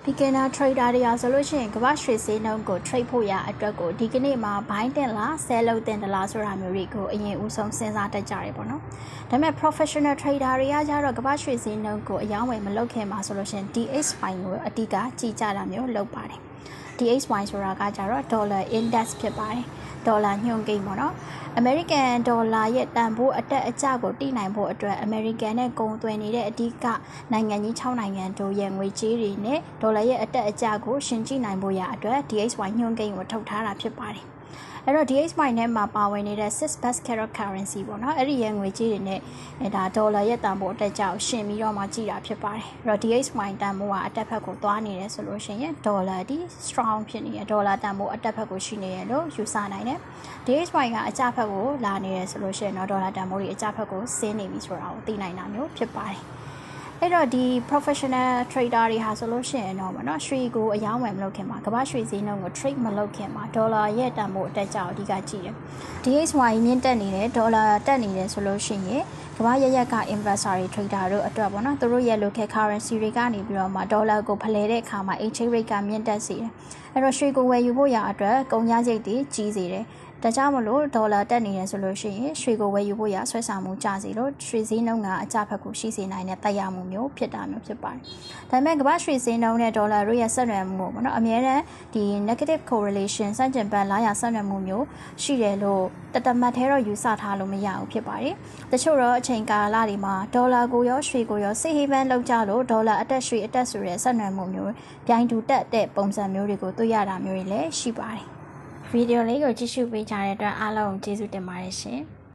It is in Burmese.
beginner trader တွေအားဆိုလို့ရှိရင်ကမ္ဘာရွှေဈေးနှုန်းကို trade ဖို့ရအတွက်ကိုဒီကနေ့မှာ buy တင်လား sell လုပ်တင်လားဆိုတာမျိုးတွေကိုအရင်ဦးဆုံးစဉ်းစားတတ်ကြတယ်ပေါ့နော်ဒါပေမဲ့ professional trader တွေကကြတော့ကမ္ဘာရွှေဈေးနှုန်းကိုအယောင်းဝယ်မလုပ်ခင်မှာဆိုလို့ရှိရင် DXY ကိုအတိအကကြည့်ကြတာမျိုးလုပ်ပါတယ် DXY ဆိုတာကကြတော့ dollar index ဖြစ်ပါတယ်ဒေါ်လာညွှန်းကိန်းပေါ့နော် American ဒေါ်လာရဲ့တန်ဖိုးအတက်အကျကိုတိနိုင်ဖို့အတွက် American နဲ့ကုန်သွယ်နေတဲ့အဓိကနိုင်ငံကြီး6နိုင်ငံတို့ရဲ့ငွေကြေးတွေနဲ့ဒေါ်လာရဲ့အတက်အကျကိုရှင်ကြည့်နိုင်ဖို့ရအတွက် DXY ညွှန်းကိန်းကိုထုတ်ထားတာဖြစ်ပါတယ်အဲ့တော့ DXY နဲ့မှာပါဝင်နေတဲ့ six basket of currency ပေါ့နော်အဲ့ဒီရဲ့ငွေကြေးတွေနဲ့ဒါဒေါ်လာရဲ့တန်ဖိုးအတက်အကျကိုရှင်ပြီးတော့မှကြည့်တာဖြစ်ပါတယ်အဲ့တော့ DXY တန်ဖိုးကအတက်ဘက်ကိုသွားနေတယ်ဆိုလို့ရှိရင်ဒေါ်လာဒီ strong ဖြစ်နေတယ်ဒေါ်လာတန်ဖိုးအတက်ဘက်ကိုရှိနေရလို့ယူဆနိုင်တယ် DXY ကအကျဘက်ကိုလာနေတယ်ဆိုလို့ရှိရင်တော့ဒေါ်လာတန်ဖိုးတွေအကျဘက်ကိုဆင်းနေပြီဆိုတာကိုသိနိုင်တာမျိုးဖြစ်ပါတယ်အဲ့တော့ဒီ professional trader တွေဟာဆိုလို့ရှိရင်တော့ဗောနော်ရွှေကိုအယောင်းဝယ်မလုပ်ခင်မှာကမ္ဘာရွှေဈေးနှုန်းကို trade မလုပ်ခင်မှာဒေါ်လာရဲ့တန်ဖိုးအတက်ကြောင်အဓိကကြည့်တယ် DXY မြင့်တက်နေတယ်ဒေါ်လာတက်နေတယ်ဆိုလို့ရှိရင်ကမ္ဘာရရက်က investor တွေ trader တို့အတွက်ဗောနော်သူတို့ရဲ့ local currency တွေကနေပြီးတော့မှဒေါ်လာကိုဖလှယ်တဲ့အခါမှာ exchange rate ကမြင့်တက်စေတယ်အဲ့တော့ရွှေကိုဝယ်ယူဖို့ရအတွက်ကုန်ကျစရိတ်တွေကြီးစေတယ်ဒါကြောင့်မလို့ဒေါ်လာတက်နေတယ်ဆိုလို့ရှိရင်ရွှေကိုဝယ်ယူဖို့ရဆွဲဆောင်မှုကျစေလို့ရွှေဈေးနှုန်းကအကျဘက်ကိုရှိစေနိုင်တဲ့တိုက်ရမှုမျိုးဖြစ်တာမျိုးဖြစ်ပါတယ်။ဒါပေမဲ့ကမ္ဘာရွှေဈေးနှုန်းနဲ့ဒေါ်လာတို့ရဲ့ဆက်နွယ်မှုပေါ့နော်အများနဲ့ဒီ negative correlation စံကျင်ဘက်လာရဆက်နွယ်မှုမျိုးရှိတယ်လို့တမတ်သေးတော့ယူဆထားလို့မရဘူးဖြစ်ပါတယ်။တချို့တော့အချိန်ကာလတွေမှာဒေါ်လာကိုရောရွှေကိုရော safe haven လောက်ကြလို့ဒေါ်လာအတက်ရွှေအတက်ဆိုတဲ့ဆက်နွယ်မှုမျိုးပြိုင်တူတက်တဲ့ပုံစံမျိုးတွေကိုတွေ့ရတာမျိုးတွေလည်းရှိပါတယ်။ဗီဒီယိုလေးကိုကြည့်ရှုပေးကြတဲ့အတွက်အားလုံးကျေးဇူးတင်ပါတယ်ရှင်။